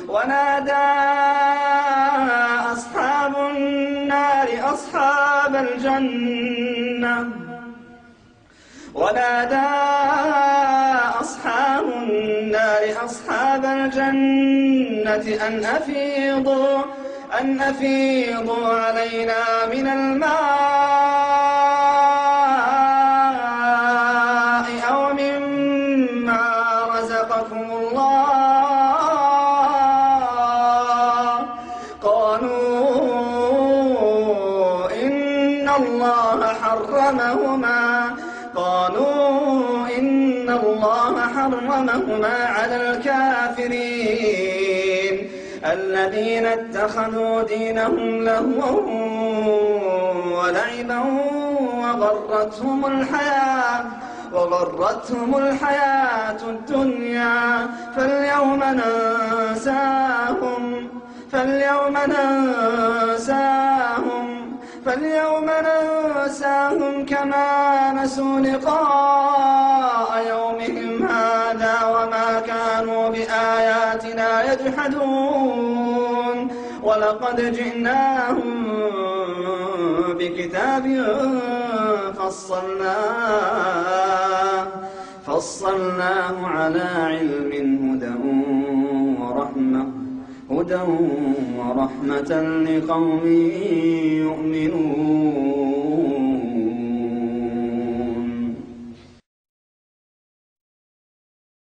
ونادى أصحاب النار أصحاب الجنة أن أفيضوا علينا من الماء أو مما رزقكم الله. قالوا إن الله حرمهما على الكافرين الذين اتخذوا دينهم لهوا ولعبا وغرتهم الحياة الدنيا فاليوم ننساهم كما نسوا لقاء يومهم هذا وما كانوا بآياتنا يجحدون. ولقد جئناهم بكتاب فصلناه على علم هدى ورحمة لقوم يؤمنون.